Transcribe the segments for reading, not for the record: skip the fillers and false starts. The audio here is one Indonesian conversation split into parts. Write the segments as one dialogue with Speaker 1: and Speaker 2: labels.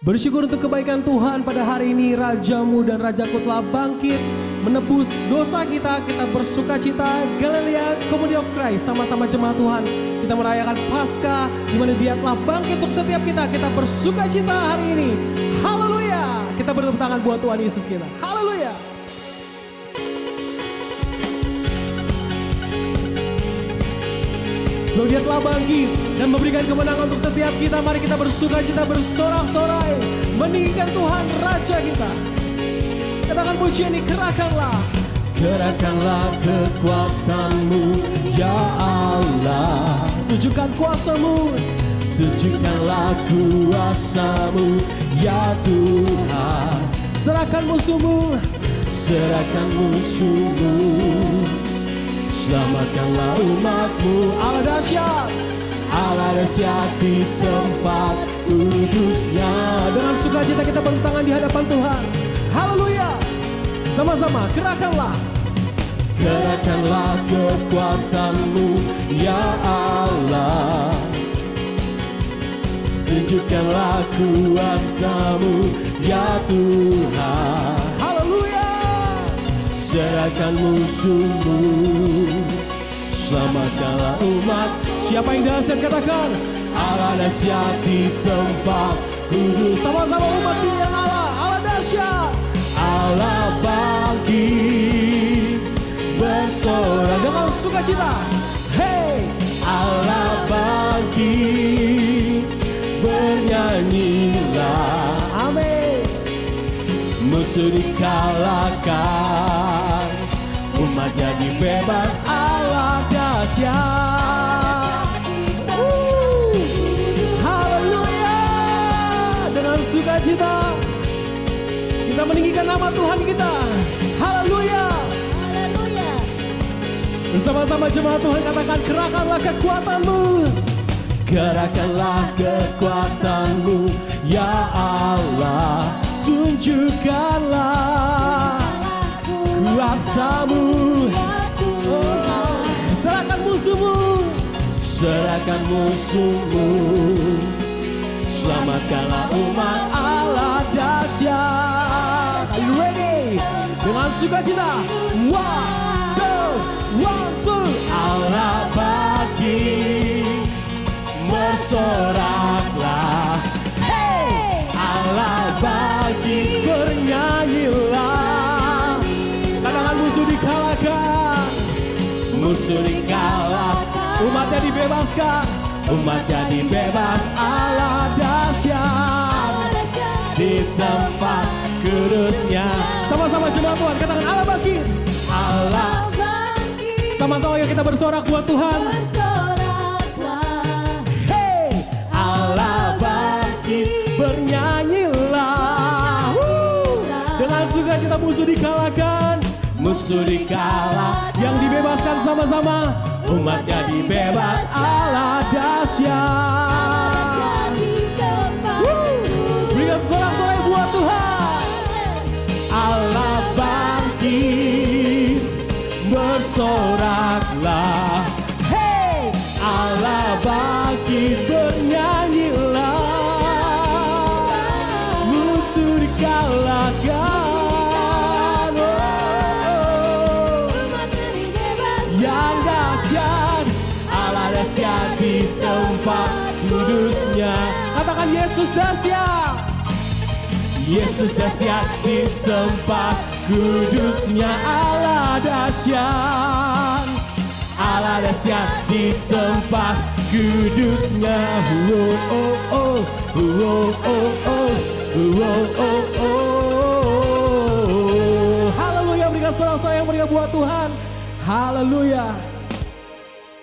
Speaker 1: Bersyukur untuk kebaikan Tuhan pada hari ini. Rajamu dan Rajaku telah bangkit menebus dosa kita. Kita bersuka cita. Galilea Community of Christ, sama-sama jemaat Tuhan, kita merayakan Paskah di mana Dia telah bangkit untuk setiap kita. Kita bersuka cita hari ini. Haleluya. Kita bertepuk tangan buat Tuhan Yesus kita. Haleluya. Sebab Dia telah bangkit dan memberikan kemenangan untuk setiap kita. Mari kita bersuka cita, bersorak-sorai, meninggikan Tuhan Raja kita. Katakan pujian ini, kerahkanlah. Kerahkanlah kekuatan-Mu ya Allah. Tunjukkan kuasa-Mu. Tunjukkanlah kuasa-Mu ya Tuhan. Serahkan musuh-Mu. Serahkan musuh-Mu. Selamatkanlah umat-Mu. Allah dahsyat, Allah dahsyat di tempat kudusnya. Dengan sukacita kita bertangan di hadapan Tuhan. Haleluya. Sama-sama kerahkanlah. Kerahkanlah kekuatan-Mu ya Allah. Tunjukkanlah kuasa-Mu ya Tuhan. Serahkan musuh-Mu, selamatkanlah umat. Siapa yang dahsyat katakan, Allah dahsyat di tempat kudus. Sama-sama umat dunia Allah, Allah dahsyat. Allah bangkit bersorak dengan sukacita. Hey, Allah bangkit, bernyanyilah. Amin. Musuh dikalahkan, umat jadi bebas. Allah dahsyat. Haleluya. Dengan sukacita kita meninggikan nama Tuhan kita. Haleluya. Haleluya. Bersama-sama jemaat Tuhan katakan, kerahkanlah kekuatan-Mu. Kerahkanlah kekuatan-Mu ya Allah. Tunjukkanlah kuasa-Mu. Oh, serahkan musuh-Mu. Serahkan musuh-Mu. Selamatkanlah umat. Allah dahsyat. Are you ready? Dengan sukacita. One, two. Allah bangkit, bersoraklah. Allah bangkit, bernyanyilah. Katakan musuh dikalahkan. Musuh dikalahkan. Umatnya dibebaskan. Umatnya dibebas. Allah dahsyat di tempat kudusnya. Sama-sama jemaat Tuhan katakan, Allah bangkit. Allah bangkit. Sama-sama yuk kita bersorak buat Tuhan. Hey, Allah bangkit, bernyanyilah. Dengan sukacita musuh dikalahkan. Musuh dikalah, yang dibebaskan sama-sama. Umatnya dibebas. Allah dahsyat. Berikan sorak-sorai buat Tuhan. Allah bangkit, bersoraklah. Hey, Allah bangkit, bernyanyilah. Musuh dikalahkan. Yang dahsyat, Allah dahsyat di tempat kudusnya. Katakan Yesus dahsyat. Yesus dahsyat di tempat kudusnya. Allah dahsyat. Allah dahsyat di tempat kudusnya. Oh, oh, oh, oh, oh, oh, oh, oh, oh. Haleluya, berikan sorak-sorai yang meriah buat Tuhan. Haleluya.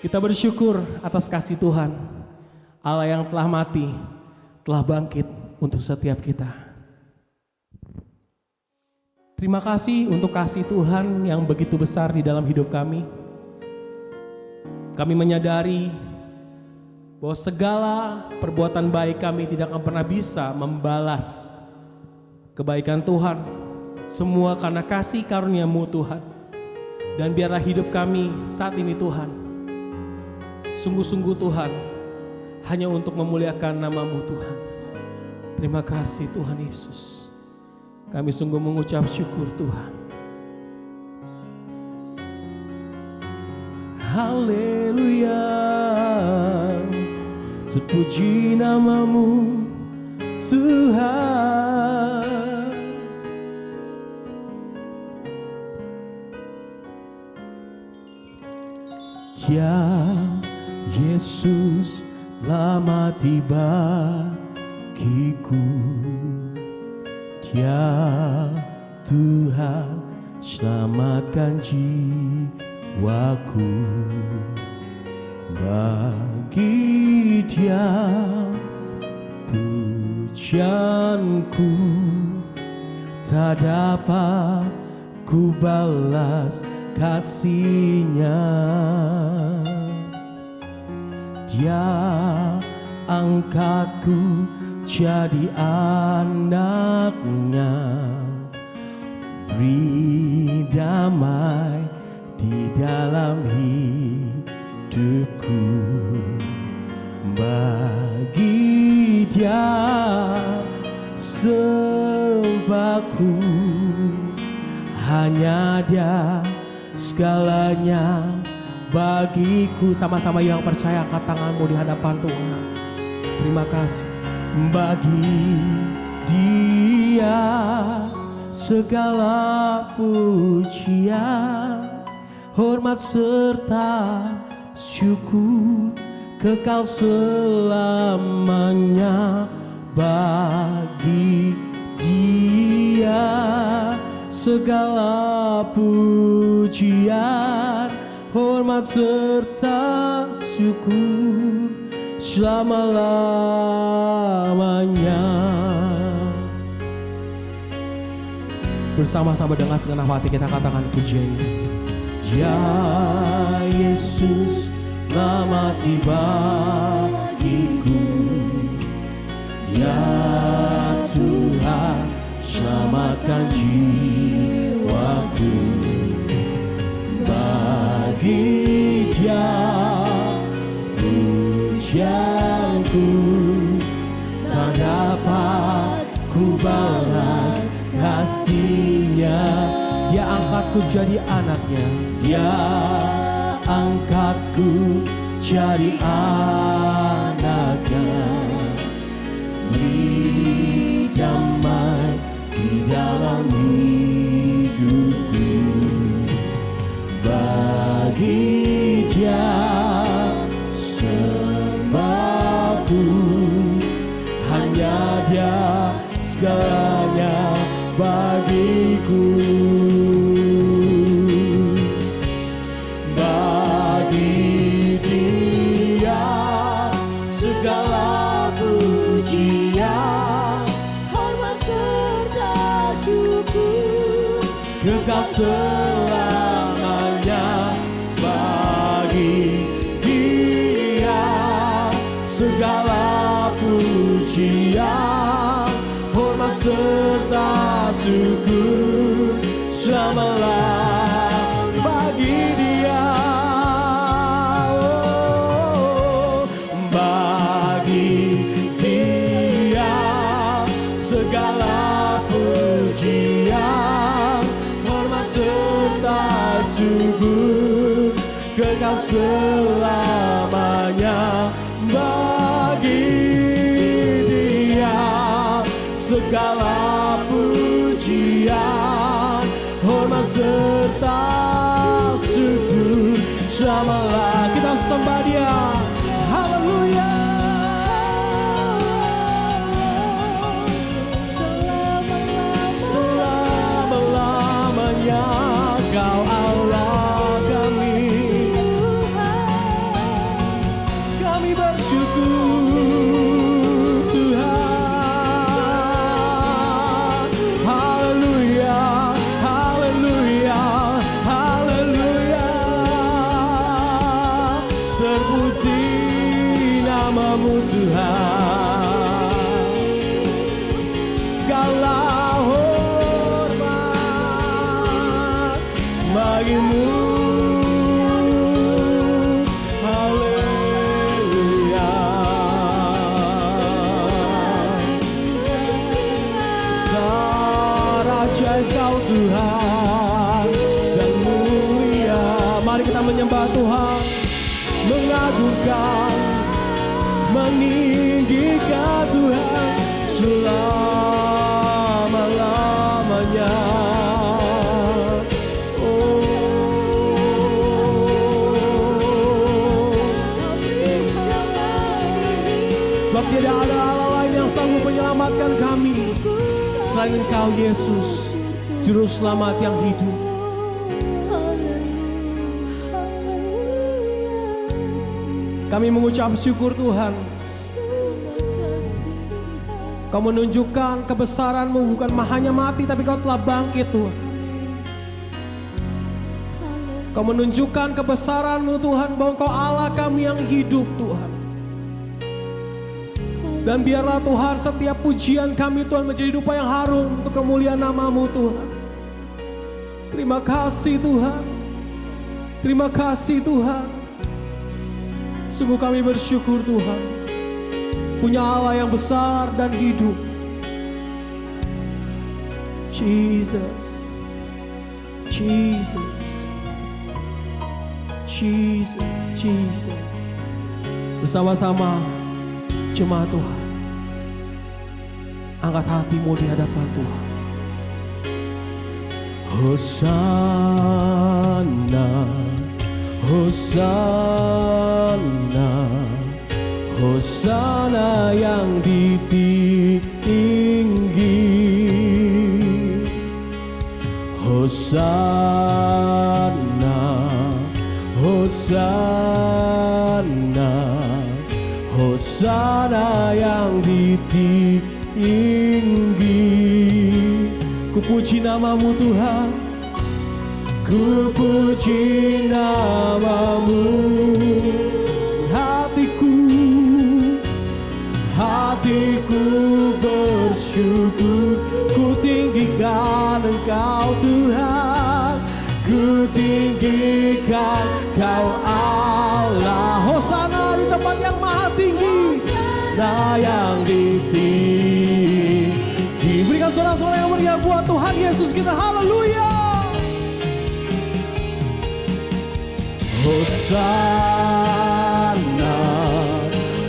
Speaker 1: Kita bersyukur atas kasih Tuhan. Allah yang telah mati, telah bangkit untuk setiap kita. Terima kasih untuk kasih Tuhan yang begitu besar di dalam hidup kami. Kami menyadari bahwa segala perbuatan baik kami tidak akan pernah bisa membalas kebaikan Tuhan. Semua karena kasih karunia-Mu Tuhan. Dan biarlah hidup kami saat ini Tuhan, sungguh-sungguh Tuhan, hanya untuk memuliakan nama-Mu Tuhan. Terima kasih Tuhan Yesus. Kami sungguh mengucap syukur Tuhan. Haleluya, terpuji namamu Tuhan. Dia Yesus lama tiba bagiku. Dia Tuhan selamatkan jiwaku. Bagi Dia pujianku tak dapat ku balas kasih-Nya. Dia angkatku jadi anak-Nya, beri damai di dalam hidupku. Bagi Dia sembahku, hanya Dia segalanya bagiku. Sama-sama yang percaya, angkat tanganmu di hadapan Tuhan. Terima kasih. Bagi Dia segala pujian, hormat serta syukur kekal selamanya. Bagi Dia segala pujian, hormat serta syukur selama-lamanya. Bersama-sama dengan segenap hati kita katakan pujian ini. Dia Yesus lama tiba bagiku. Dia Tuhan selamatkan jiwaku. Bagi Dia pujianku tak dapat ku balas kasih-Nya. Dia angkatku jadi anak-Nya. Dia angkatku jadi anak-Nya, beri damai di dalam hidupku. Bagi Dia sembahku, hanya Dia segalanya bagiku. Bagi Dia segala pujian, hormat serta syukur kekal selamanya. Bagi Dia segala pujian, hormat serta syukur selama-lamanya. Bagi Dia, oh, bagi Dia segala pujian, hormat serta syukur kekal selamanya. Bagi Dia segala pujian, hormat serta syukur selama-lamanya. Kita sembah Dia. Haleluya. Selama-lamanya Kau Allah kami. Kami bersyukur Tuhan. Haleluya, haleluya, haleluya. Terpuji namamu Tuhan. Segala hormat bagimu. Haleluya. ajaib Kau Tuhan dan mulia. Mari kita menyembah Tuhan, mengagungkan, meninggikan Tuhan selama-lamanya. Sebab tidak ada Allah lain yang sanggup menyelamatkan kami selain Engkau Yesus, Juru Selamat yang hidup. Kami mengucap syukur Tuhan. Kau menunjukkan kebesaran-Mu bukan hanya mati, tapi Kau telah bangkit Tuhan. Kau menunjukkan kebesaran-Mu Tuhan, bahwa Kau Allah kami yang hidup Tuhan. Dan biarlah Tuhan setiap pujian kami Tuhan menjadi dupa yang harum untuk kemuliaan nama-Mu Tuhan. Terima kasih Tuhan. Terima kasih Tuhan. Sungguh kami bersyukur Tuhan, punya Allah yang besar dan hidup. Jesus, Jesus, Jesus, Jesus. Bersama-sama jemaat Tuhan, angkat hatimu di hadapan Tuhan. Hosana, Hosana, Hosana yang tinggi. Hosana, Hosana, Hosana yang tinggi. Kupuji nama-Mu Tuhan, kupuji nama-Mu. Hatiku bersyukur, ku tinggikan Engkau Tuhan, ku tinggikan Kau Allah. Hosana di tempat yang maha tinggi, nah yang tinggi. Berikan sorak-sorak yang meriah buat Tuhan Yesus kita. Haleluya. Hosana,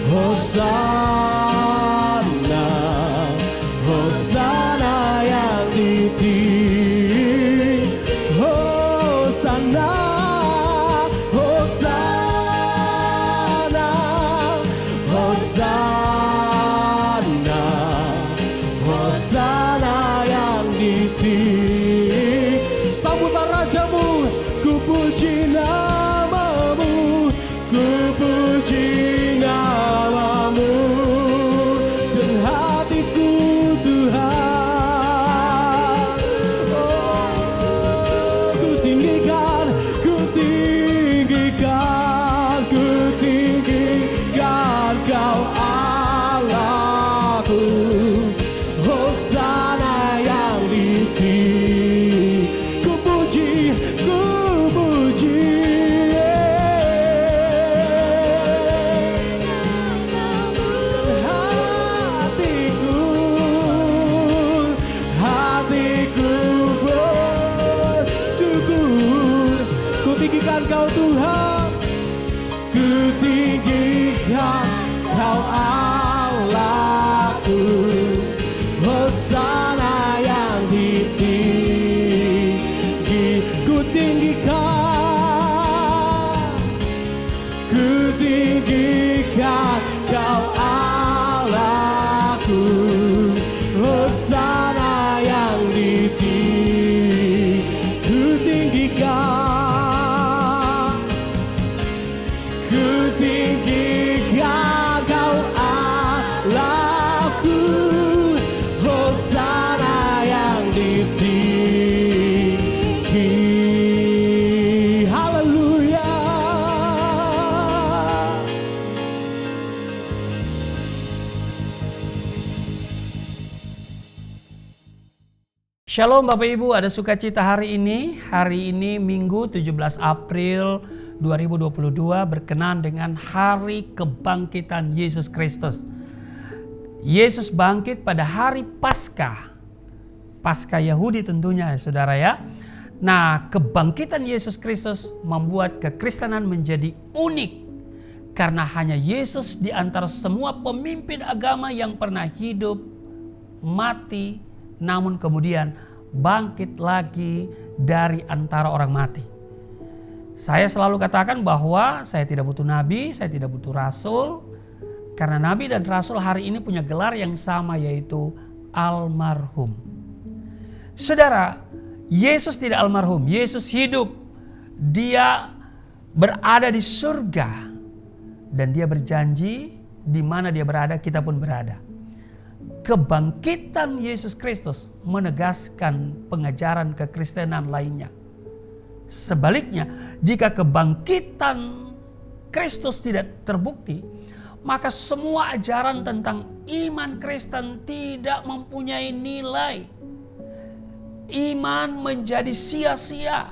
Speaker 1: Hosana, Hosana yang tinggi. Hosana, Hosana, Hosana, Hosana yang tinggi. Sambutan Raja-Mu, ku puji nama-Mu, ku puji nama-Mu, dan hatiku Tuhan. Oh, ku tinggikan, ku tinggikan, ku tinggikan Kau Allahku. Hosana yang tinggi, ku puji, ku puji. Tinggikan Kau Tuhan, ku tinggikan Kau Allahku. Hosana yang tinggi, ku tinggikan, ku tinggikan Kau Allahku. Hosana yang tinggi, ku tinggikan, tinggikan Kau Allahku. Hosana yang tinggi. Haleluya.
Speaker 2: Shalom Bapak Ibu, ada sukacita hari ini. Hari ini Minggu 17 April 2022 berkenan dengan hari kebangkitan Yesus Kristus. Yesus bangkit pada hari Paskah. Paskah Yahudi tentunya, saudara ya. Nah, kebangkitan Yesus Kristus membuat kekristenan menjadi unik. Karena hanya Yesus di antara semua pemimpin agama yang pernah hidup, mati, namun kemudian bangkit lagi dari antara orang mati. Saya selalu katakan bahwa saya tidak butuh nabi, saya tidak butuh rasul. Karena nabi dan rasul hari ini punya gelar yang sama, yaitu almarhum. Saudara, Yesus tidak almarhum, Yesus hidup. Dia berada di surga. Dan dia berjanji di mana dia berada, kita pun berada. Kebangkitan Yesus Kristus menegaskan pengajaran kekristenan lainnya. Sebaliknya, jika kebangkitan Kristus tidak terbukti, maka semua ajaran tentang iman Kristen tidak mempunyai nilai. Iman menjadi sia-sia.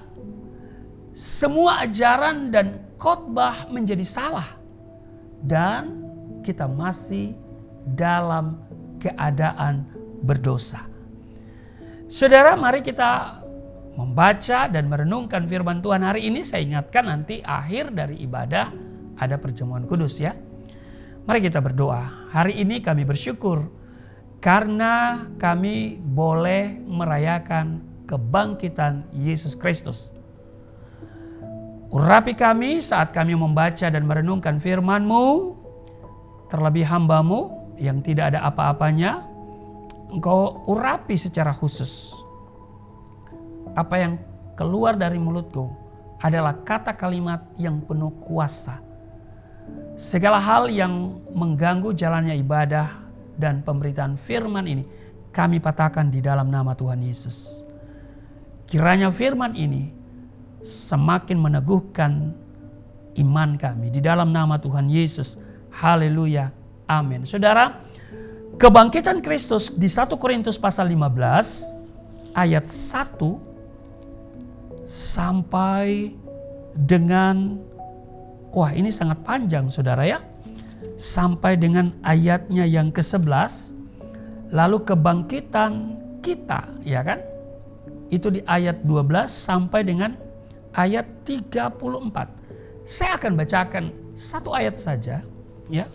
Speaker 2: Semua ajaran dan khotbah menjadi salah. Dan kita masih dalam keadaan berdosa. Saudara, mari kita membaca dan merenungkan firman Tuhan hari ini. Saya ingatkan nanti akhir dari ibadah ada perjamuan kudus ya. Mari kita berdoa. Hari ini kami bersyukur karena kami boleh merayakan kebangkitan Yesus Kristus. Urapi kami saat kami membaca dan merenungkan firman-Mu, terlebih hamba-Mu yang tidak ada apa-apanya, Engkau urapi secara khusus. Apa yang keluar dari mulutku adalah kata kalimat yang penuh kuasa. Segala hal yang mengganggu jalannya ibadah dan pemberitaan firman ini, kami patahkan di dalam nama Tuhan Yesus. Kiranya firman ini semakin meneguhkan iman kami di dalam nama Tuhan Yesus. Haleluya. Amin. Saudara, kebangkitan Kristus di 1 Korintus pasal 15 ayat 1 sampai dengan, wah ini sangat panjang saudara ya. Sampai dengan ayatnya yang ke-11. Lalu kebangkitan kita, ya kan? Itu di ayat 12 sampai dengan ayat 34. Saya akan bacakan satu ayat saja ya.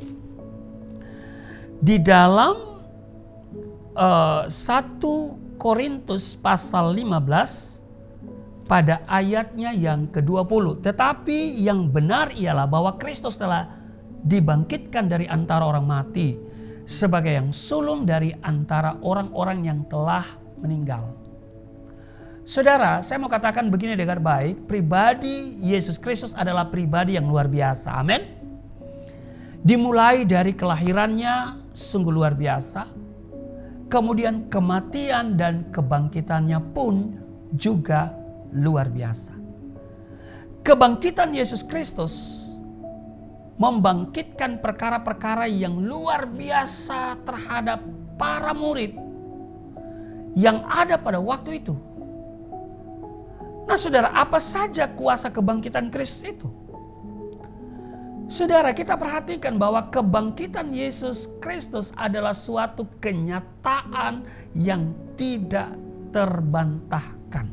Speaker 2: Di dalam 1 Korintus pasal 15 pada ayatnya yang ke-20. Tetapi yang benar ialah bahwa Kristus telah dibangkitkan dari antara orang mati sebagai yang sulung dari antara orang-orang yang telah meninggal. Saudara, saya mau katakan begini dengan baik, pribadi Yesus Kristus adalah pribadi yang luar biasa. Amin. Dimulai dari kelahirannya sungguh luar biasa. Kemudian kematian dan kebangkitannya pun juga luar biasa. Kebangkitan Yesus Kristus membangkitkan perkara-perkara yang luar biasa terhadap para murid yang ada pada waktu itu. Nah saudara, apa saja kuasa kebangkitan Kristus itu? Saudara, kita perhatikan bahwa kebangkitan Yesus Kristus adalah suatu kenyataan yang tidak terbantahkan.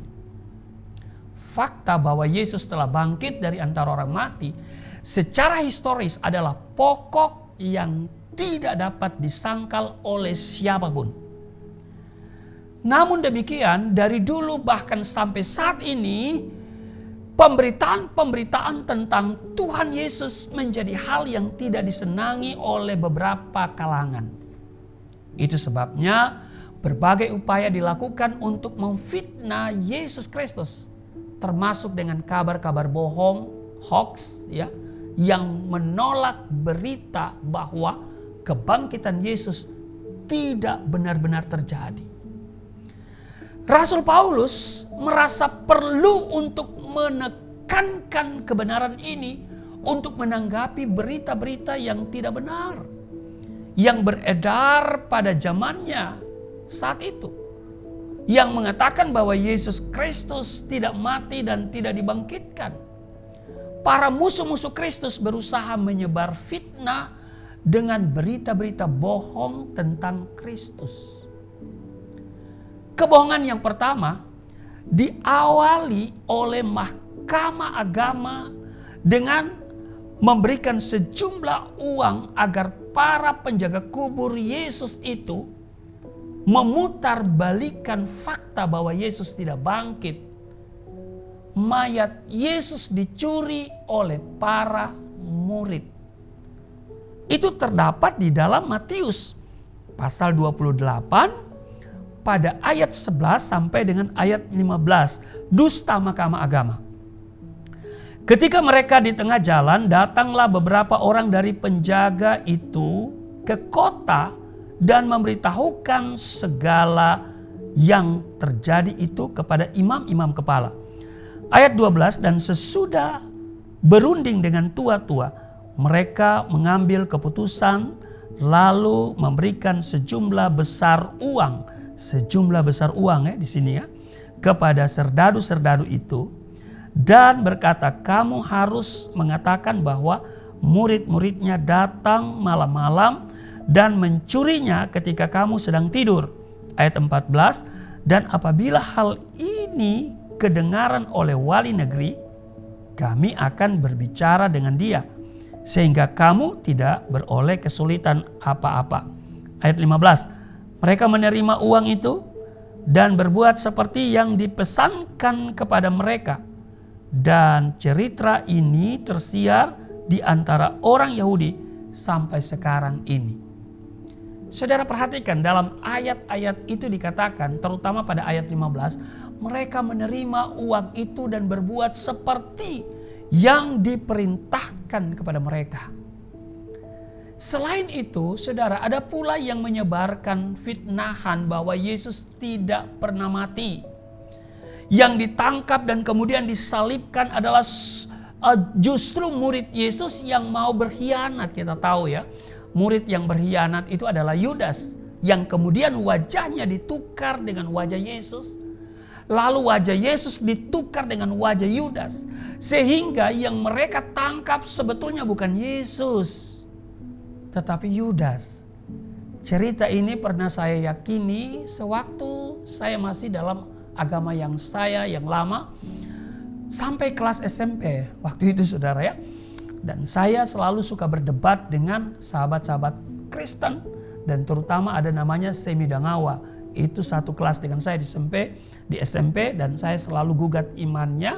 Speaker 2: Fakta bahwa Yesus telah bangkit dari antara orang mati secara historis adalah pokok yang tidak dapat disangkal oleh siapapun. Namun demikian, dari dulu bahkan sampai saat ini, pemberitaan-pemberitaan tentang Tuhan Yesus menjadi hal yang tidak disenangi oleh beberapa kalangan. Itu sebabnya berbagai upaya dilakukan untuk memfitnah Yesus Kristus, termasuk dengan kabar-kabar bohong, hoax, ya, yang menolak berita bahwa kebangkitan Yesus tidak benar-benar terjadi. Rasul Paulus merasa perlu untuk menekankan kebenaran ini untuk menanggapi berita-berita yang tidak benar yang beredar pada zamannya saat itu, yang mengatakan bahwa Yesus Kristus tidak mati dan tidak dibangkitkan. Para musuh-musuh Kristus berusaha menyebar fitnah dengan berita-berita bohong tentang Kristus. Kebohongan yang pertama diawali oleh Mahkamah Agama dengan memberikan sejumlah uang agar para penjaga kubur Yesus itu memutarbalikan fakta bahwa Yesus tidak bangkit. Mayat Yesus dicuri oleh para murid. Itu terdapat di dalam Matius pasal 28 pada ayat 11 sampai dengan ayat 15. Dusta Mahkamah Agama. Ketika mereka di tengah jalan, datanglah beberapa orang dari penjaga itu ke kota dan memberitahukan segala yang terjadi itu kepada imam-imam kepala. Ayat 12, dan sesudah berunding dengan tua-tua, mereka mengambil keputusan lalu memberikan sejumlah besar uang di sini ya, kepada serdadu-serdadu itu dan berkata, kamu harus mengatakan bahwa murid-muridnya datang malam-malam dan mencurinya ketika kamu sedang tidur. Ayat 14, dan apabila hal ini kedengaran oleh wali negeri, kami akan berbicara dengan dia sehingga kamu tidak beroleh kesulitan apa-apa. Ayat 15, mereka menerima uang itu dan berbuat seperti yang dipesankan kepada mereka. Dan cerita ini tersiar di antara orang Yahudi sampai sekarang ini. Saudara perhatikan dalam ayat-ayat itu dikatakan, terutama pada ayat 15, mereka menerima uang itu dan berbuat seperti yang diperintahkan kepada mereka. Selain itu, saudara, ada pula yang menyebarkan fitnahan bahwa Yesus tidak pernah mati. Yang ditangkap dan kemudian disalibkan adalah justru murid Yesus yang mau berkhianat. Kita tahu ya, murid yang berkhianat itu adalah Yudas, yang kemudian wajahnya ditukar dengan wajah Yesus. Lalu wajah Yesus ditukar dengan wajah Yudas. Sehingga yang mereka tangkap sebetulnya bukan Yesus, tetapi Yudas. Cerita ini pernah saya yakini sewaktu saya masih dalam agama yang lama. Sampai kelas SMP waktu itu saudara ya. Dan saya selalu suka berdebat dengan sahabat-sahabat Kristen. Dan terutama ada namanya Semi Dangawa. Itu satu kelas dengan saya di SMP dan saya selalu gugat imannya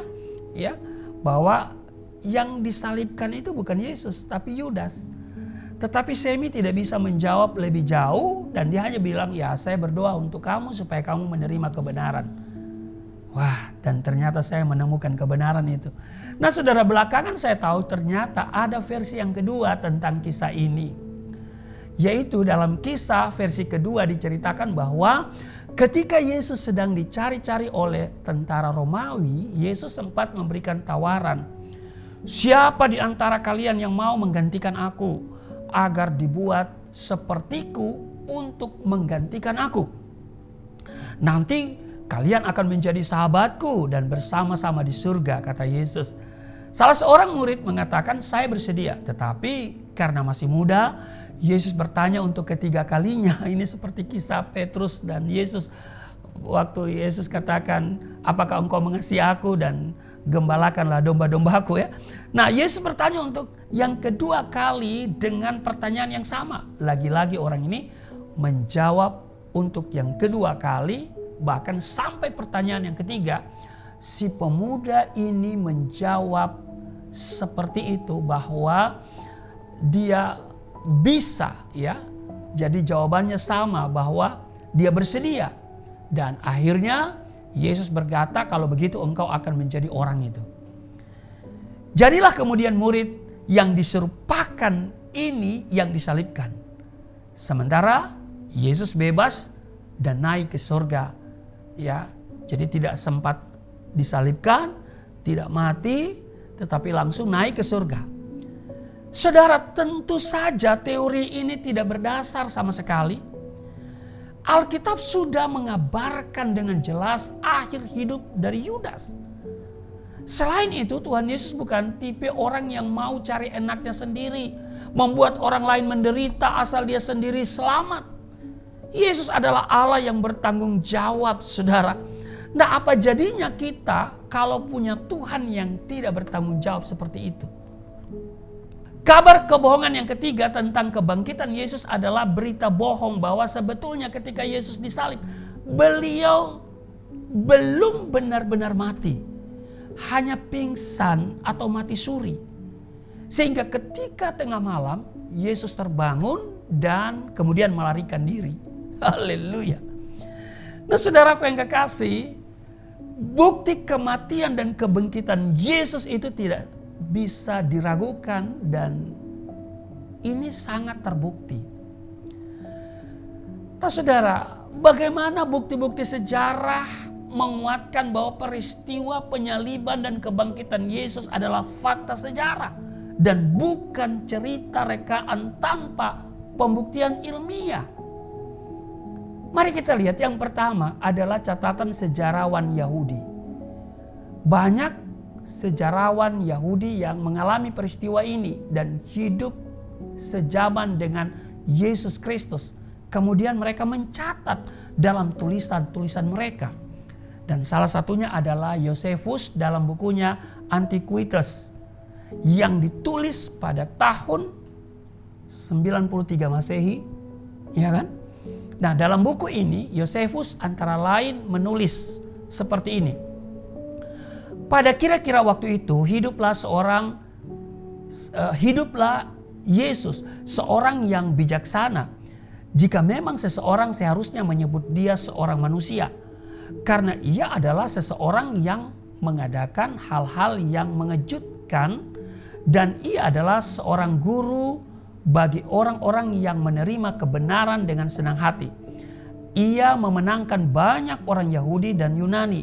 Speaker 2: ya, bahwa yang disalibkan itu bukan Yesus tapi Yudas. Tetapi Semi tidak bisa menjawab lebih jauh dan dia hanya bilang, ya saya berdoa untuk kamu supaya kamu menerima kebenaran. Wah, dan ternyata saya menemukan kebenaran itu. Nah saudara, belakangan saya tahu ternyata ada versi yang kedua tentang kisah ini. Yaitu dalam kisah versi kedua diceritakan bahwa ketika Yesus sedang dicari-cari oleh tentara Romawi, Yesus sempat memberikan tawaran. Siapa di antara kalian yang mau menggantikan aku agar dibuat sepertiku untuk menggantikan aku? Nanti kalian akan menjadi sahabatku dan bersama-sama di surga, kata Yesus. Salah seorang murid mengatakan, saya bersedia. Tetapi karena masih muda, Yesus bertanya untuk ketiga kalinya. Ini seperti kisah Petrus dan Yesus. Waktu Yesus katakan, apakah engkau mengasihi aku dan gembalakanlah domba-dombaku ya. Nah Yesus bertanya untuk yang kedua kali dengan pertanyaan yang sama. Lagi-lagi orang ini menjawab untuk yang kedua kali. Bahkan sampai pertanyaan yang ketiga, si pemuda ini menjawab seperti itu bahwa dia bisa ya. Jadi jawabannya sama bahwa dia bersedia. Dan akhirnya Yesus berkata, kalau begitu engkau akan menjadi orang itu. Jadilah kemudian murid yang diserupakan ini yang disalibkan. Sementara Yesus bebas dan naik ke surga. Ya, jadi tidak sempat disalibkan, tidak mati, tetapi langsung naik ke surga. Saudara, tentu saja teori ini tidak berdasar sama sekali. Alkitab sudah mengabarkan dengan jelas akhir hidup dari Yudas. Selain itu, Tuhan Yesus bukan tipe orang yang mau cari enaknya sendiri, membuat orang lain menderita asal dia sendiri selamat. Yesus adalah Allah yang bertanggung jawab, saudara. Nah, apa jadinya kita kalau punya Tuhan yang tidak bertanggung jawab seperti itu? Kabar kebohongan yang ketiga tentang kebangkitan Yesus adalah berita bohong bahwa sebetulnya ketika Yesus disalib, beliau belum benar-benar mati. Hanya pingsan atau mati suri. Sehingga ketika tengah malam, Yesus terbangun dan kemudian melarikan diri. Haleluya. Nah, saudaraku yang kekasih, bukti kematian dan kebangkitan Yesus itu tidak bisa diragukan dan ini sangat terbukti. Nah, saudara, bagaimana bukti-bukti sejarah menguatkan bahwa peristiwa penyaliban dan kebangkitan Yesus adalah fakta sejarah dan bukan cerita rekaan tanpa pembuktian ilmiah? Mari kita lihat, yang pertama adalah catatan sejarawan Yahudi. Banyak sejarawan Yahudi yang mengalami peristiwa ini dan hidup sejaman dengan Yesus Kristus. Kemudian mereka mencatat dalam tulisan-tulisan mereka. Dan salah satunya adalah Yosefus dalam bukunya Antiquitas yang ditulis pada tahun 93 Masehi, ya kan? Nah, dalam buku ini Yosefus antara lain menulis seperti ini. Pada kira-kira waktu itu hiduplah Yesus, seorang yang bijaksana. Jika memang seseorang seharusnya menyebut dia seorang manusia, karena ia adalah seseorang yang mengadakan hal-hal yang mengejutkan, dan ia adalah seorang guru bagi orang-orang yang menerima kebenaran dengan senang hati. Ia memenangkan banyak orang Yahudi dan Yunani.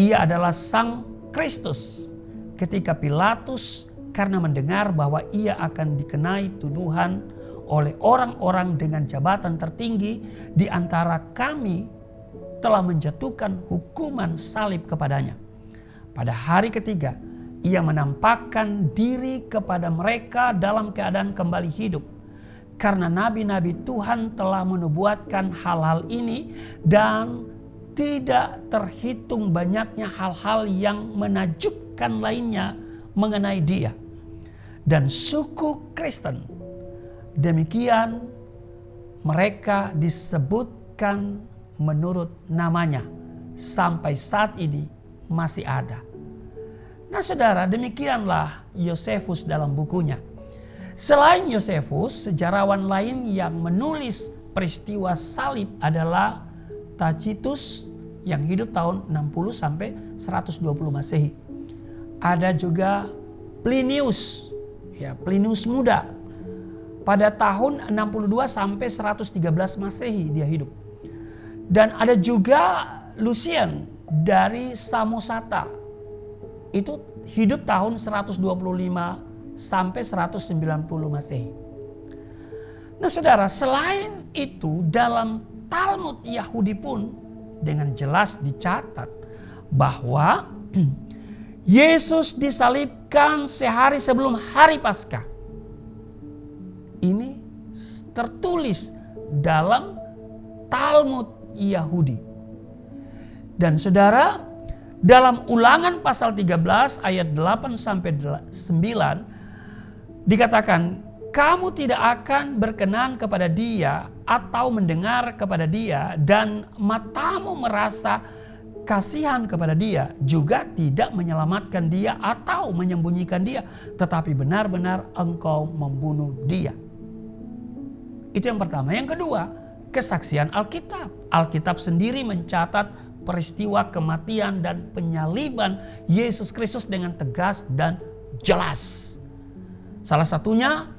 Speaker 2: Ia adalah Sang Kristus. Ketika Pilatus karena mendengar bahwa ia akan dikenai tuduhan oleh orang-orang dengan jabatan tertinggi di antara kami, telah menjatuhkan hukuman salib kepadanya. Pada hari ketiga, ia menampakkan diri kepada mereka dalam keadaan kembali hidup. Karena nabi-nabi Tuhan telah menubuatkan hal-hal ini dan tidak terhitung banyaknya hal-hal yang menakjubkan lainnya mengenai dia. Dan suku Kristen, demikian mereka disebutkan menurut namanya, sampai saat ini masih ada. Nah, saudara, demikianlah Yosefus dalam bukunya. Selain Yosefus, sejarawan lain yang menulis peristiwa salib adalah Tacitus yang hidup tahun 60 sampai 120 Masehi. Ada juga Plinius, Plinius muda. Pada tahun 62 sampai 113 Masehi dia hidup. Dan ada juga Lucian dari Samosata. Itu hidup tahun 125 sampai 190 Masehi. Nah, saudara, selain itu dalam Talmud Yahudi pun dengan jelas dicatat bahwa Yesus disalibkan sehari sebelum hari Paskah. Ini tertulis dalam Talmud Yahudi. Dan saudara, dalam Ulangan pasal 13 ayat 8 sampai 9 dikatakan, kamu tidak akan berkenan kepada dia atau mendengar kepada dia, dan matamu merasa kasihan kepada dia, juga tidak menyelamatkan dia atau menyembunyikan dia, tetapi benar-benar engkau membunuh dia. Itu yang pertama. Yang kedua, kesaksian Alkitab. Alkitab sendiri mencatat peristiwa kematian dan penyaliban Yesus Kristus dengan tegas dan jelas. Salah satunya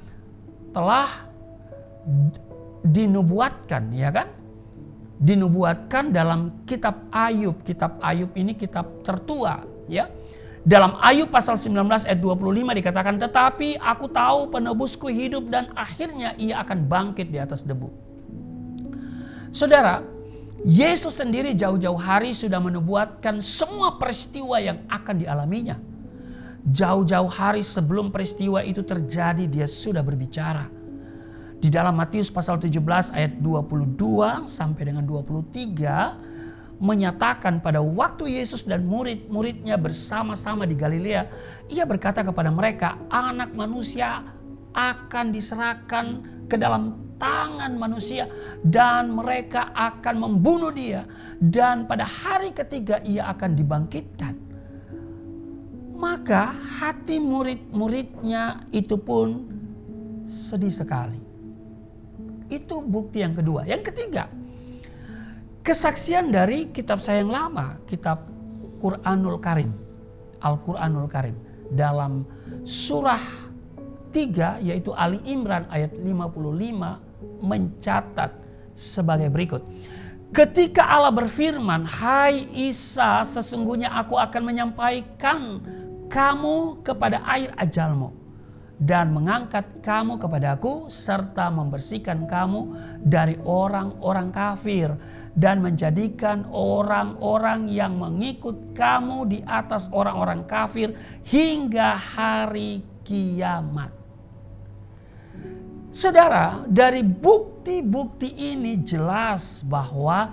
Speaker 2: telah dinubuatkan, ya kan? Dinubuatkan dalam kitab Ayub. Kitab Ayub ini kitab tertua, ya. Dalam Ayub pasal 19 ayat 25 dikatakan, tetapi aku tahu penebusku hidup dan akhirnya ia akan bangkit di atas debu. Saudara, Yesus sendiri jauh-jauh hari sudah menubuatkan semua peristiwa yang akan dialaminya. Jauh-jauh hari sebelum peristiwa itu terjadi, dia sudah berbicara. Di dalam Matius pasal 17 ayat 22 sampai dengan 23 menyatakan pada waktu Yesus dan murid-muridnya bersama-sama di Galilea, ia berkata kepada mereka, Anak Manusia akan diserahkan ke dalam tangan manusia dan mereka akan membunuh dia, dan pada hari ketiga ia akan dibangkitkan. Maka hati murid-muridnya itu pun sedih sekali. Itu bukti yang kedua. Yang ketiga, kesaksian dari kitab saya yang lama, kitab Quranul Karim, Al-Quranul Karim. Dalam surah 3 yaitu Ali Imran ayat 55 mencatat sebagai berikut. Ketika Allah berfirman, Hai Isa, sesungguhnya aku akan menyampaikan kamu kepada air ajalmu dan mengangkat kamu kepadaku serta membersihkan kamu dari orang-orang kafir dan menjadikan orang-orang yang mengikut kamu di atas orang-orang kafir hingga hari kiamat. Saudara, dari bukti-bukti ini jelas bahwa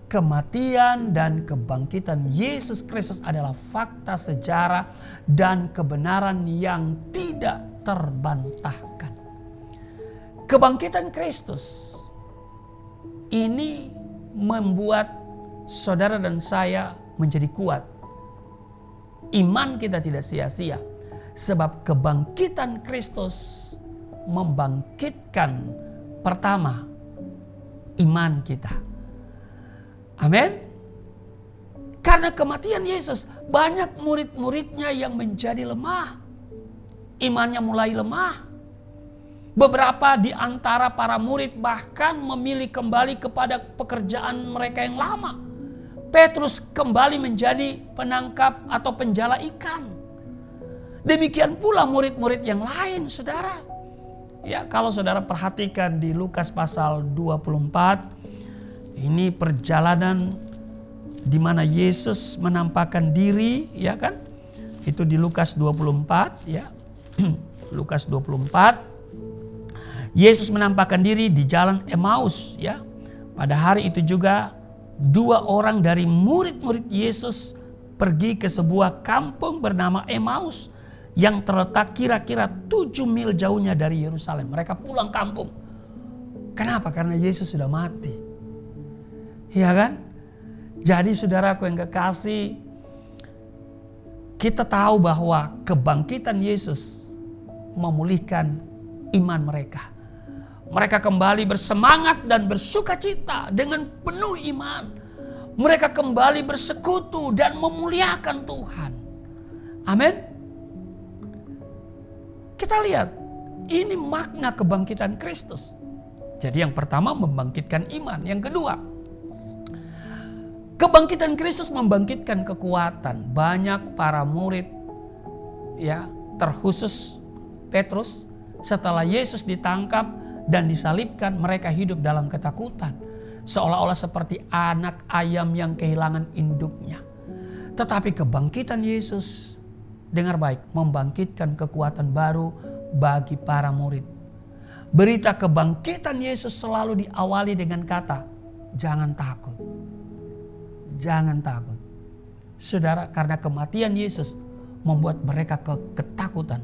Speaker 2: kematian dan kebangkitan Yesus Kristus adalah fakta sejarah dan kebenaran yang tidak terbantahkan. Kebangkitan Kristus ini membuat saudara dan saya menjadi kuat. Iman kita tidak sia-sia, sebab kebangkitan Kristus membangkitkan pertama iman kita. Amin. Karena kematian Yesus, banyak murid-muridnya yang menjadi lemah. Imannya mulai lemah. Beberapa di antara para murid bahkan memilih kembali kepada pekerjaan mereka yang lama. Petrus kembali menjadi penangkap atau penjala ikan. Demikian pula murid-murid yang lain, saudara. Ya, kalau saudara perhatikan di Lukas pasal 24, ini perjalanan di mana Yesus menampakkan diri, ya kan? Itu di Lukas 24, ya. Lukas 24. Yesus menampakkan diri di jalan Emmaus, ya. Pada hari itu juga 2 orang dari murid-murid Yesus pergi ke sebuah kampung bernama Emmaus yang terletak kira-kira 7 mil jauhnya dari Yerusalem. Mereka pulang kampung. Kenapa? Karena Yesus sudah mati. Ya kan? Jadi saudaraku yang kekasih, kita tahu bahwa kebangkitan Yesus memulihkan iman mereka. Mereka kembali bersemangat dan bersukacita dengan penuh iman. Mereka kembali bersekutu dan memuliakan Tuhan. Amin. Kita lihat, ini makna kebangkitan Kristus. Jadi yang pertama membangkitkan iman. Yang kedua, kebangkitan Kristus membangkitkan kekuatan. Banyak para murid, ya, terkhusus Petrus, setelah Yesus ditangkap dan disalibkan, mereka hidup dalam ketakutan. Seolah-olah seperti anak ayam yang kehilangan induknya. Tetapi kebangkitan Yesus, dengar baik, membangkitkan kekuatan baru bagi para murid. Berita kebangkitan Yesus selalu diawali dengan kata, jangan takut. Jangan takut. Saudara, karena kematian Yesus membuat mereka ketakutan.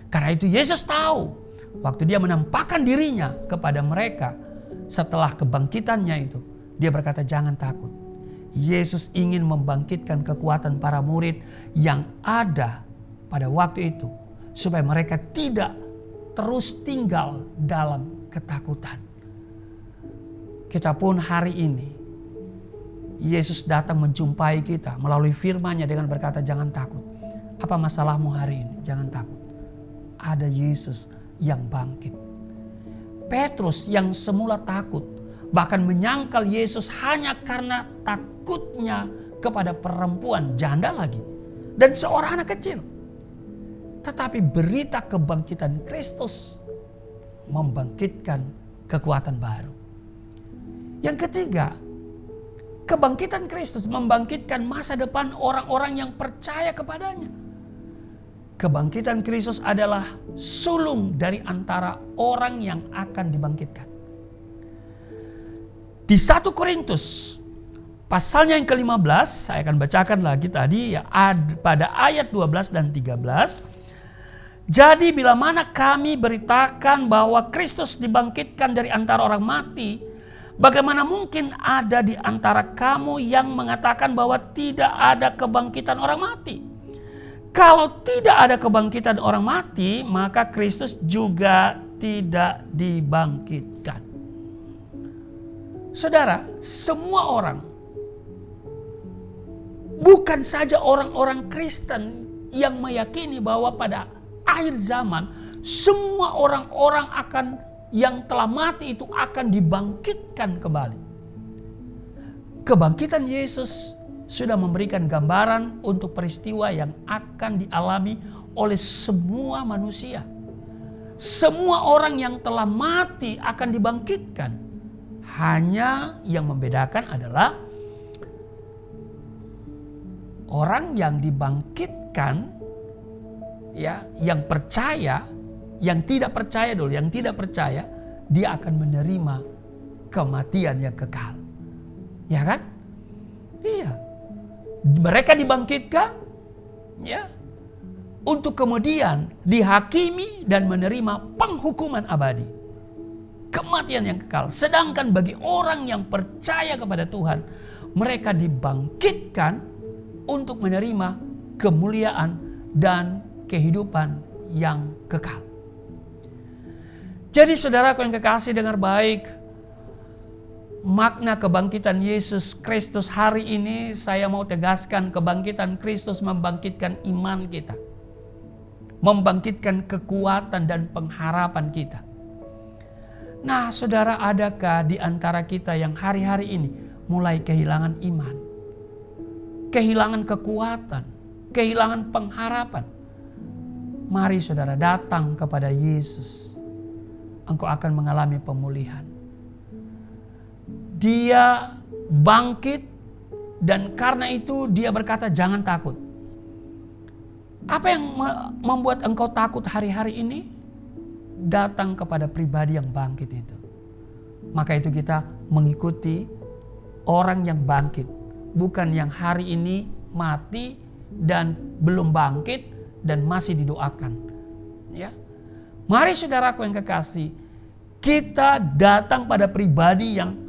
Speaker 2: Karena itu Yesus tahu waktu dia menampakkan dirinya kepada mereka setelah kebangkitannya itu, dia berkata jangan takut. Yesus ingin membangkitkan kekuatan para murid yang ada pada waktu itu supaya mereka tidak terus tinggal dalam ketakutan. Kita pun hari ini Yesus datang menjumpai kita melalui firman-Nya dengan berkata jangan takut. Apa masalahmu hari ini? Jangan takut. Ada Yesus yang bangkit. Petrus yang semula takut, bahkan menyangkal Yesus hanya karena takutnya kepada perempuan janda lagi dan seorang anak kecil. Tetapi berita kebangkitan Kristus membangkitkan kekuatan baru. Yang ketiga, kebangkitan Kristus membangkitkan masa depan orang-orang yang percaya kepadanya. Kebangkitan Kristus adalah sulung dari antara orang yang akan dibangkitkan. Di 1 Korintus pasalnya yang ke-15, saya akan bacakan lagi tadi ya, pada ayat 12 dan 13. Jadi bila mana kami beritakan bahwa Kristus dibangkitkan dari antara orang mati, bagaimana mungkin ada di antara kamu yang mengatakan bahwa tidak ada kebangkitan orang mati? Kalau tidak ada kebangkitan orang mati, maka Kristus juga tidak dibangkitkan. Saudara, semua orang, bukan saja orang-orang Kristen yang meyakini bahwa pada akhir zaman semua orang-orang yang telah mati itu akan dibangkitkan kembali. Kebangkitan Yesus sudah memberikan gambaran untuk peristiwa yang akan dialami oleh semua manusia. Semua orang yang telah mati akan dibangkitkan. Hanya yang membedakan adalah orang yang dibangkitkan, ya, yang percaya, yang tidak percaya dulu, yang tidak percaya, dia akan menerima kematian yang kekal. Ya kan? Iya. Mereka dibangkitkan, ya, untuk kemudian dihakimi dan menerima penghukuman abadi. Kematian yang kekal. Sedangkan bagi orang yang percaya kepada Tuhan, mereka dibangkitkan untuk menerima kemuliaan dan kehidupan yang kekal. Jadi saudaraku yang kekasih, dengar baik. Makna kebangkitan Yesus Kristus hari ini, saya mau tegaskan, kebangkitan Kristus membangkitkan iman kita. Membangkitkan kekuatan dan pengharapan kita. Nah saudara, adakah di antara kita yang hari-hari ini mulai kehilangan iman? Kehilangan kekuatan, kehilangan pengharapan? Mari saudara datang kepada Yesus. Engkau akan mengalami pemulihan. Dia bangkit dan karena itu dia berkata jangan takut. Apa yang membuat engkau takut hari-hari ini? Datang kepada pribadi yang bangkit itu. Maka itu kita mengikuti orang yang bangkit. Bukan yang hari ini mati dan belum bangkit dan masih didoakan. Ya. Mari saudaraku yang kekasih, kita datang pada pribadi yang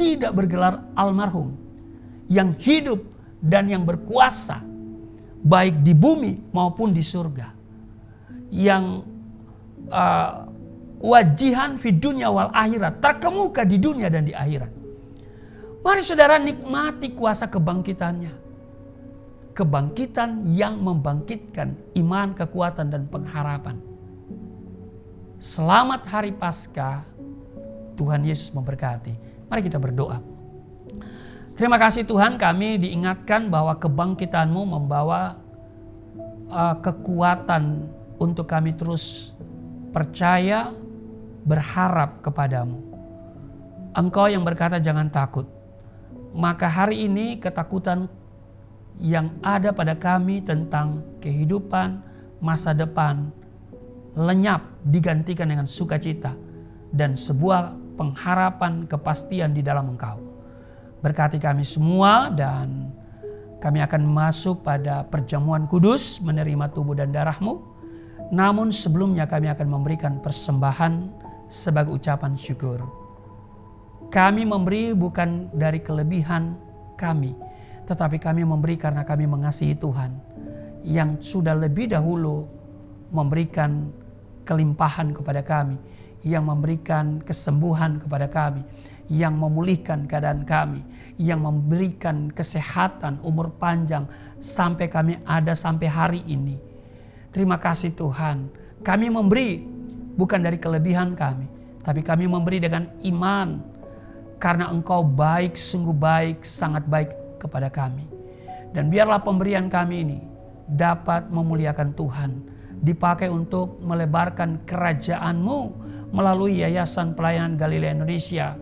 Speaker 2: tidak bergelar almarhum, yang hidup dan yang berkuasa, baik di bumi maupun di surga, yang wajihan fi dunya wal akhirat, terkemuka di dunia dan di akhirat. Mari saudara nikmati kuasa kebangkitannya. Kebangkitan yang membangkitkan iman, kekuatan dan pengharapan. Selamat hari Paskah. Tuhan Yesus memberkati. Mari kita berdoa. Terima kasih Tuhan, kami diingatkan bahwa kebangkitan-Mu membawa kekuatan untuk kami terus percaya, berharap kepadamu. Engkau yang berkata jangan takut. Maka hari ini ketakutan yang ada pada kami tentang kehidupan, masa depan, lenyap digantikan dengan sukacita dan sebuah pengharapan kepastian di dalam Engkau. Berkati kami semua dan kami akan masuk pada perjamuan kudus menerima tubuh dan darah-Mu. Namun sebelumnya kami akan memberikan persembahan sebagai ucapan syukur. Kami memberi bukan dari kelebihan kami, tetapi kami memberi karena kami mengasihi Tuhan yang sudah lebih dahulu memberikan kelimpahan kepada kami, yang memberikan kesembuhan kepada kami, yang memulihkan keadaan kami, yang memberikan kesehatan, umur panjang sampai kami ada sampai hari ini. Terima kasih Tuhan. Kami memberi bukan dari kelebihan kami, tapi kami memberi dengan iman karena Engkau baik, sungguh baik, sangat baik kepada kami. Dan biarlah pemberian kami ini dapat memuliakan Tuhan, dipakai untuk melebarkan kerajaan-Mu melalui Yayasan Pelayanan Galilea Indonesia.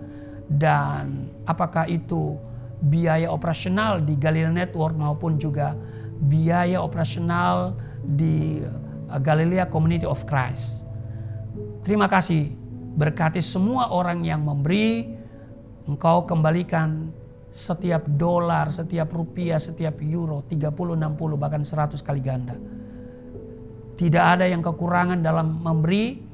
Speaker 2: Dan apakah itu biaya operasional di Galilea Network maupun juga biaya operasional di Galilea Community of Christ. Terima kasih, berkati semua orang yang memberi. Engkau kembalikan setiap dolar, setiap rupiah, setiap euro 30, 60 bahkan 100 kali ganda. Tidak ada yang kekurangan dalam memberi.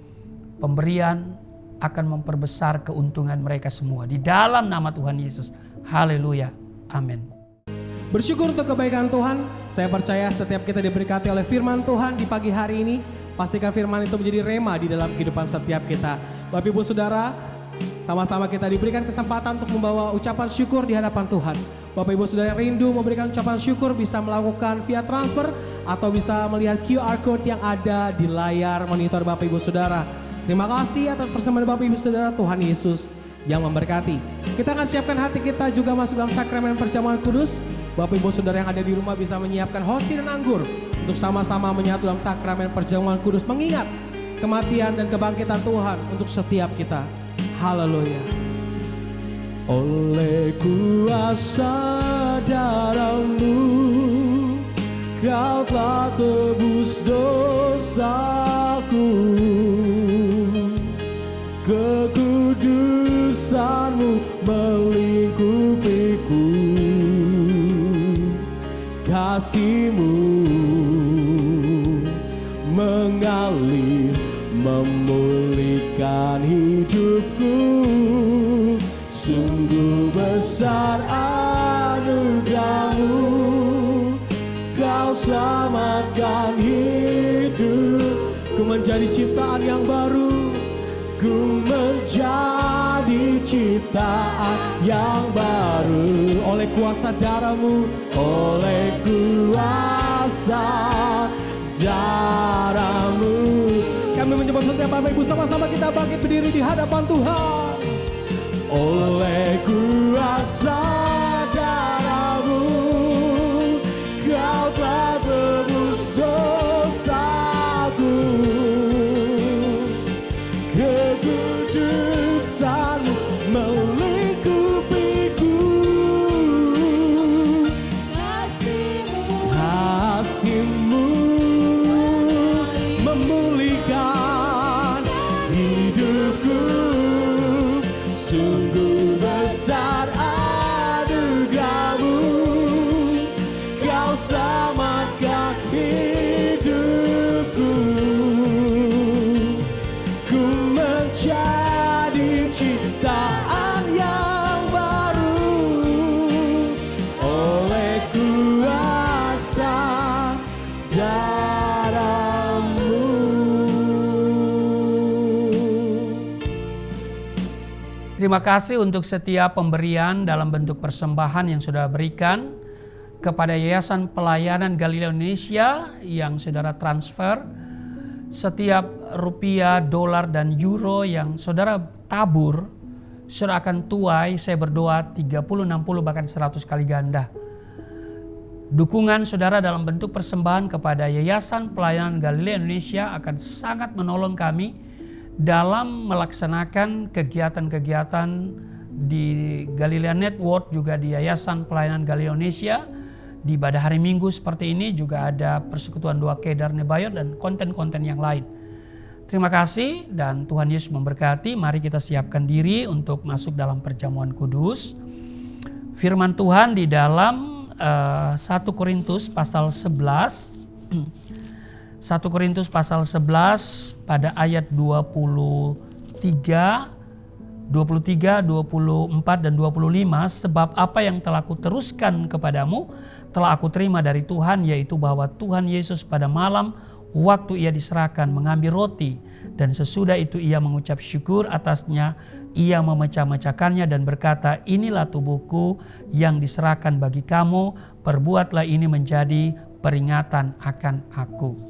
Speaker 2: Pemberian akan memperbesar keuntungan mereka semua. Di dalam nama Tuhan Yesus. Haleluya. Amin.
Speaker 1: Bersyukur untuk kebaikan Tuhan. Saya percaya setiap kita diberkati oleh firman Tuhan di pagi hari ini. Pastikan firman itu menjadi rema di dalam kehidupan setiap kita. Bapak Ibu Saudara, sama-sama kita diberikan kesempatan untuk membawa ucapan syukur di hadapan Tuhan. Bapak Ibu Saudara rindu memberikan ucapan syukur, bisa melakukan via transfer atau bisa melihat QR Code yang ada di layar monitor Bapak Ibu Saudara. Terima kasih atas persembahan Bapak Ibu Saudara. Tuhan Yesus yang memberkati. Kita akan siapkan hati kita juga masuk dalam sakramen perjamuan kudus. Bapak Ibu Saudara yang ada di rumah bisa menyiapkan hosti dan anggur untuk sama-sama menyatu dalam sakramen perjamuan kudus, mengingat kematian dan kebangkitan Tuhan untuk setiap kita. Haleluya. Oleh kuasa darah-Mu, Kau telah tebus dosaku. Kekudusan-Mu melingkupiku. Kasih-Mu mengalir, memulihkan hidupku. Sungguh besar anugerah-Mu, Kau selamatkan hidupku. Menjadi ciptaan yang baru, ku menjadi ciptaan yang baru. Oleh kuasa darah-Mu, oleh kuasa darah-Mu. Kami menyebut setiap Bapak Ibu, sama-sama kita bangkit berdiri di hadapan Tuhan. Oleh kuasa darah-Mu, Kau telah tebus dosaku. Kekudusan-Mu melingkupiku. Kasih-Mu memulihkan hidupku. Sungguh besar anugerah-Mu, Kau selamatkan hidupku. Ku menjadi ciptaan yang baru oleh kuasa darah-Mu.
Speaker 2: Terima kasih untuk setiap pemberian dalam bentuk persembahan yang saudara berikan kepada Yayasan Pelayanan Galilea Indonesia yang saudara transfer. Setiap rupiah, dolar, dan euro yang saudara tabur, saudara akan tuai, saya berdoa 30, 60, bahkan 100 kali ganda. Dukungan saudara dalam bentuk persembahan kepada Yayasan Pelayanan Galilea Indonesia akan sangat menolong kami dalam melaksanakan kegiatan-kegiatan di Galilea Network, juga di Yayasan Pelayanan Galilea Indonesia. Di pada hari Minggu seperti ini juga ada persekutuan doa Kedar Nebayot dan konten-konten yang lain. Terima kasih dan Tuhan Yesus memberkati. Mari kita siapkan diri untuk masuk dalam perjamuan kudus. Firman Tuhan di dalam 1 Korintus pasal 11. 1 Korintus pasal 11 pada ayat 23, 24 dan 25. Sebab apa yang telah kuteruskan kepadamu telah aku terima dari Tuhan, yaitu bahwa Tuhan Yesus pada malam waktu ia diserahkan mengambil roti, dan sesudah itu ia mengucap syukur atasnya, ia memecah-mecahkannya dan berkata, inilah tubuhku yang diserahkan bagi kamu, perbuatlah ini menjadi peringatan akan aku.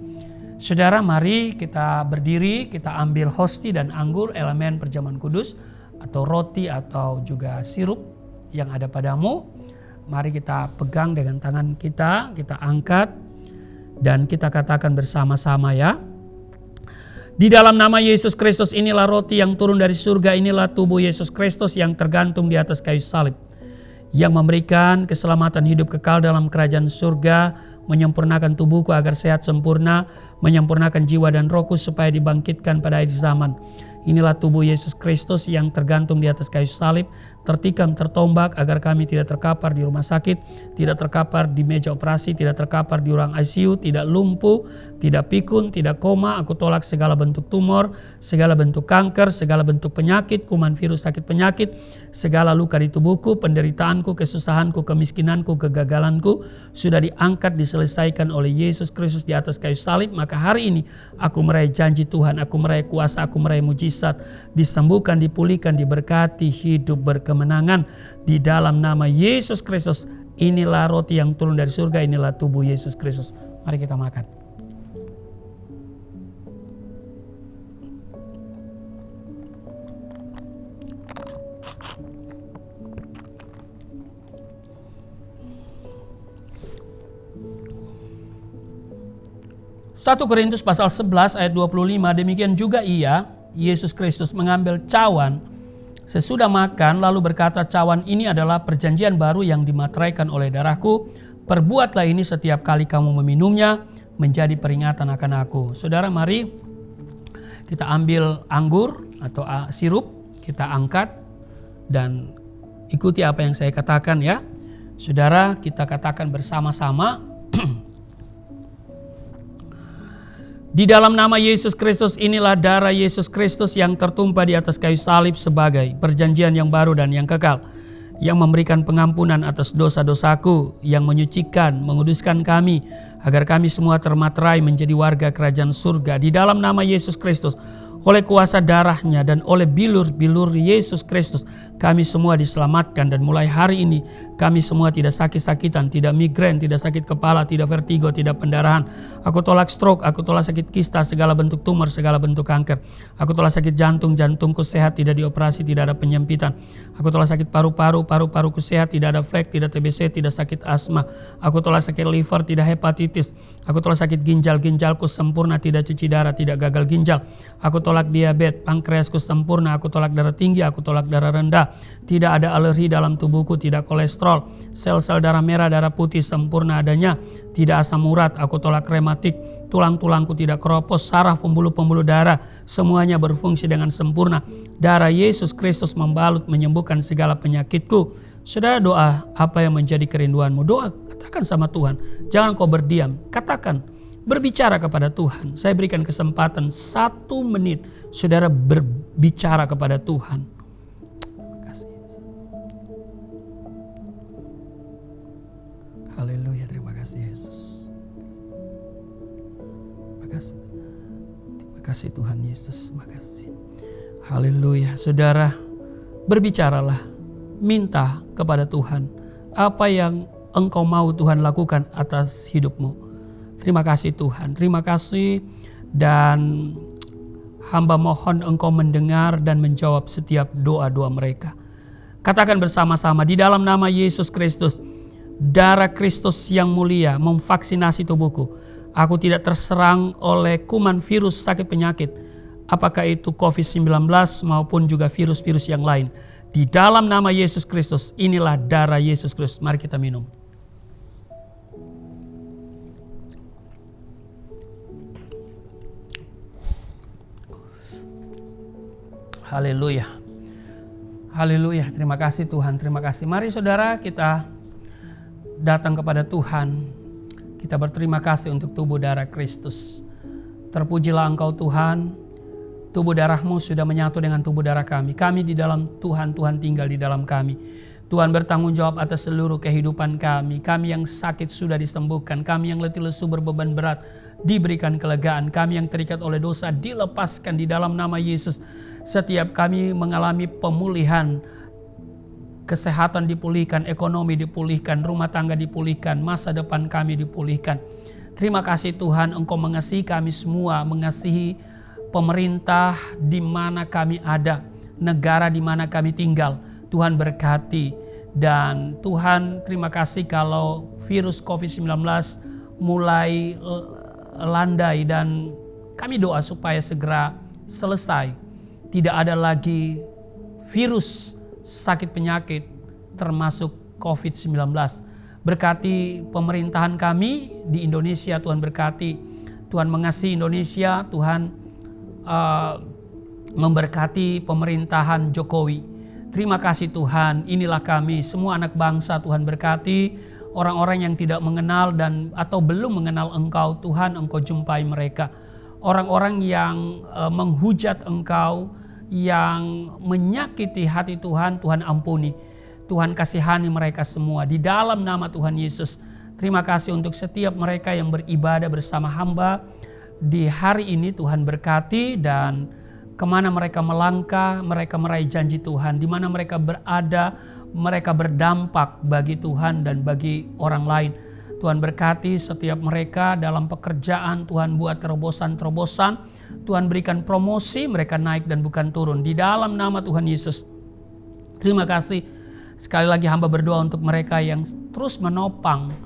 Speaker 2: Saudara, mari kita berdiri, kita ambil hosti dan anggur, elemen perjamuan kudus atau roti atau juga sirup yang ada padamu. Mari kita pegang dengan tangan kita angkat dan kita katakan bersama-sama ya. Di dalam nama Yesus Kristus, inilah roti yang turun dari surga, inilah tubuh Yesus Kristus yang tergantung di atas kayu salib, yang memberikan keselamatan hidup kekal dalam kerajaan surga menyempurnakan tubuhku agar sehat sempurna, menyempurnakan jiwa dan rohku supaya dibangkitkan pada akhir zaman. Inilah tubuh Yesus Kristus yang tergantung di atas kayu salib, tertikam, tertombak agar kami tidak terkapar di rumah sakit, tidak terkapar di meja operasi, tidak terkapar di ruang ICU, tidak lumpuh, tidak pikun, tidak koma. Aku tolak segala bentuk tumor, segala bentuk kanker, segala bentuk penyakit, kuman virus sakit penyakit, segala luka di tubuhku, penderitaanku, kesusahanku, kemiskinanku, kegagalanku sudah diangkat, diselesaikan oleh Yesus Kristus di atas kayu salib. Maka hari ini aku meraih janji Tuhan, aku meraih kuasa, aku meraih mujizat, disembuhkan, dipulihkan, diberkati, hidup berkemenangan di dalam nama Yesus Kristus. Inilah roti yang turun dari surga, inilah tubuh Yesus Kristus. Mari kita makan. Satu Korintus pasal 11 ayat 25, demikian juga ia, Yesus Kristus, mengambil cawan sesudah makan lalu berkata, cawan ini adalah perjanjian baru yang dimateraikan oleh darahku. Perbuatlah ini setiap kali kamu meminumnya menjadi peringatan akan aku. Saudara, mari kita ambil anggur atau sirup, kita angkat dan ikuti apa yang saya katakan ya. Saudara, kita katakan bersama-sama. Di dalam nama Yesus Kristus, inilah darah Yesus Kristus yang tertumpah di atas kayu salib sebagai perjanjian yang baru dan yang kekal, yang memberikan pengampunan atas dosa-dosaku, yang menyucikan, menguduskan kami, agar kami semua termaterai menjadi warga kerajaan surga. Di dalam nama Yesus Kristus, oleh kuasa darahnya dan oleh bilur-bilur Yesus Kristus, kami semua diselamatkan. Dan mulai hari ini kami semua tidak sakit-sakitan, tidak migrain, tidak sakit kepala, tidak vertigo, tidak pendarahan. Aku tolak stroke, aku tolak sakit kista, segala bentuk tumor, segala bentuk kanker. Aku tolak sakit jantung, jantungku sehat, tidak dioperasi, tidak ada penyempitan. Aku tolak sakit paru-paru, paru-paruku sehat, tidak ada flek, tidak TBC, tidak sakit asma. Aku tolak sakit liver, tidak hepatitis. Aku tolak sakit ginjal, ginjalku sempurna, tidak cuci darah, tidak gagal ginjal. Aku tolak diabetes, pankreasku sempurna. Aku tolak darah tinggi, aku tolak darah rendah. Tidak ada alergi dalam tubuhku, tidak kolesterol. Sel-sel darah merah, darah putih sempurna adanya. Tidak asam urat, aku tolak rematik. Tulang-tulangku tidak keropos, saraf, pembuluh-pembuluh darah, semuanya berfungsi dengan sempurna. Darah Yesus Kristus membalut, menyembuhkan segala penyakitku. Saudara, doa apa yang menjadi kerinduanmu? Doa, katakan sama Tuhan. Jangan kau berdiam, katakan. Berbicara kepada Tuhan. Saya berikan kesempatan 1 menit. Saudara berbicara kepada Tuhan. Haleluya, terima kasih Yesus. Terima kasih Tuhan Yesus, terima kasih. Haleluya. Saudara, berbicaralah, minta kepada Tuhan apa yang engkau mau Tuhan lakukan atas hidupmu. Terima kasih Tuhan, terima kasih, dan hamba mohon engkau mendengar dan menjawab setiap doa-doa mereka. Katakan bersama-sama, di dalam nama Yesus Kristus, darah Kristus yang mulia memvaksinasi tubuhku. Aku tidak terserang oleh kuman virus sakit penyakit, apakah itu COVID-19 maupun juga virus-virus yang lain. Di dalam nama Yesus Kristus, inilah darah Yesus Kristus. Mari kita minum. Haleluya. Haleluya. Terima kasih Tuhan, terima kasih. Mari saudara, kita datang kepada Tuhan. Kita berterima kasih untuk tubuh darah Kristus. Terpujilah Engkau Tuhan. Tubuh darahmu sudah menyatu dengan tubuh darah kami. Kami di dalam Tuhan, Tuhan tinggal di dalam kami. Tuhan bertanggung jawab atas seluruh kehidupan kami. Kami yang sakit sudah disembuhkan. Kami yang letih lesu berbeban berat diberikan kelegaan. Kami yang terikat oleh dosa dilepaskan di dalam nama Yesus. Setiap kami mengalami pemulihan, kesehatan dipulihkan, ekonomi dipulihkan, rumah tangga dipulihkan, masa depan kami dipulihkan. Terima kasih Tuhan, Engkau mengasihi kami semua, mengasihi pemerintah di mana kami ada, negara di mana kami tinggal. Tuhan berkati, dan Tuhan terima kasih kalau virus COVID-19 mulai landai, dan kami doa supaya segera selesai. Tidak ada lagi virus sakit penyakit termasuk COVID-19. Berkati pemerintahan kami di Indonesia, Tuhan berkati. Tuhan mengasihi Indonesia, Tuhan memberkati pemerintahan Jokowi. Terima kasih Tuhan, inilah kami semua anak bangsa. Tuhan berkati orang-orang yang tidak mengenal dan atau belum mengenal Engkau. Tuhan, Engkau jumpai mereka. Orang-orang yang menghujat Engkau, yang menyakiti hati Tuhan, Tuhan ampuni. Tuhan kasihani mereka semua di dalam nama Tuhan Yesus. Terima kasih untuk setiap mereka yang beribadah bersama hamba di hari ini. Tuhan berkati, dan kemana mereka melangkah, mereka meraih janji Tuhan. Di mana mereka berada, mereka berdampak bagi Tuhan dan bagi orang lain. Tuhan berkati setiap mereka dalam pekerjaan. Tuhan buat terobosan-terobosan. Tuhan berikan promosi, mereka naik dan bukan turun. Di dalam nama Tuhan Yesus. Terima kasih. Sekali lagi hamba berdoa untuk mereka yang terus menopang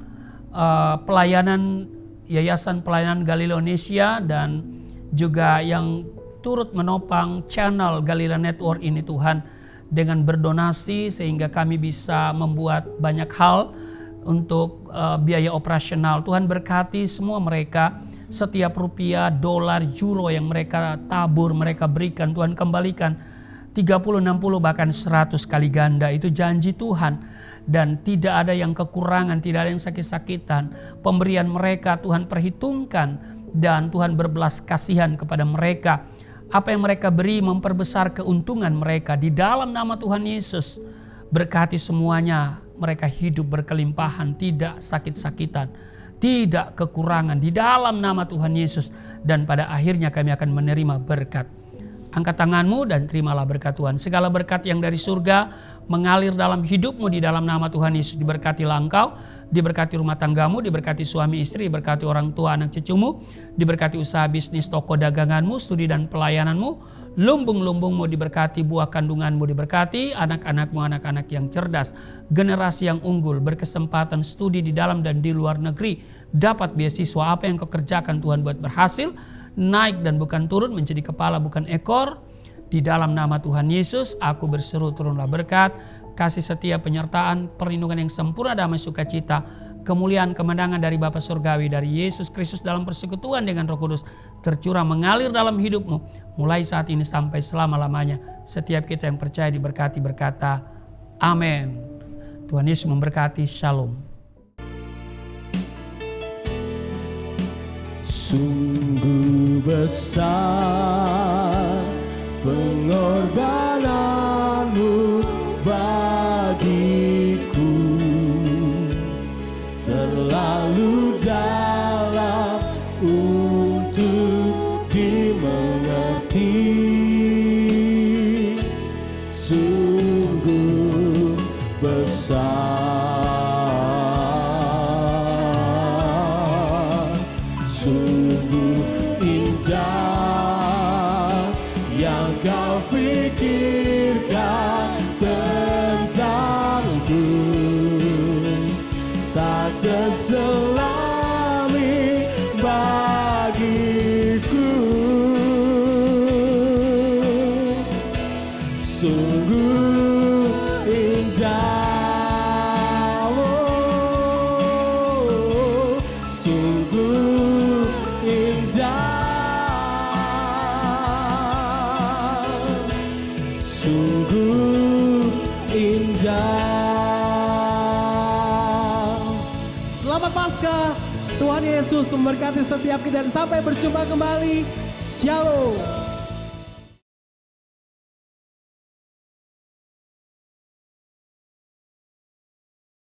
Speaker 2: pelayanan Yayasan Pelayanan Galilea Indonesia, dan juga yang turut menopang channel Galilea Network ini Tuhan, dengan berdonasi sehingga kami bisa membuat banyak hal untuk biaya operasional. Tuhan berkati semua mereka, setiap rupiah, dolar, euro yang mereka tabur, mereka berikan, Tuhan kembalikan 30, 60 bahkan 100 kali ganda. Itu janji Tuhan, dan tidak ada yang kekurangan, tidak ada yang sakit-sakitan. Pemberian mereka Tuhan perhitungkan, dan Tuhan berbelas kasihan kepada mereka. Apa yang mereka beri memperbesar keuntungan mereka. Di dalam nama Tuhan Yesus, berkati semuanya, mereka hidup berkelimpahan, tidak sakit-sakitan, tidak kekurangan di dalam nama Tuhan Yesus. Dan pada akhirnya kami akan menerima berkat. Angkat tanganmu dan terimalah berkat Tuhan. Segala berkat yang dari surga mengalir dalam hidupmu di dalam nama Tuhan Yesus. Diberkatilah engkau, diberkati rumah tanggamu, diberkati suami istri, diberkati orang tua anak cucumu, diberkati usaha bisnis toko daganganmu, studi dan pelayananmu, lumbung-lumbungmu diberkati, buah kandunganmu diberkati, anak-anakmu anak-anak yang cerdas, generasi yang unggul, berkesempatan studi di dalam dan di luar negeri, dapat beasiswa. Apa yang kau kerjakan Tuhan buat berhasil, naik dan bukan turun, menjadi kepala bukan ekor. Di dalam nama Tuhan Yesus aku berseru, turunlah berkat, kasih setia, penyertaan, perlindungan yang sempurna, damai sukacita, kemuliaan, kemenangan dari Bapa Surgawi, dari Yesus Kristus dalam persekutuan dengan Roh Kudus tercurah mengalir dalam hidupmu mulai saat ini sampai selama-lamanya. Setiap kita yang percaya diberkati berkata amin. Tuhan Yesus memberkati. Shalom.
Speaker 1: Sungguh besar pengorbananmu bagiku, terlalu dalam untuk dimengerti. Sungguh besar, sungguh indah yang kau pikirkan tentangku, tak terselami bagiku. Sungguh indah, oh, sungguh indah, sungguh indah. Selamat Paskah, Tuhan Yesus memberkati setiap kita dan sampai berjumpa kembali. Shalom.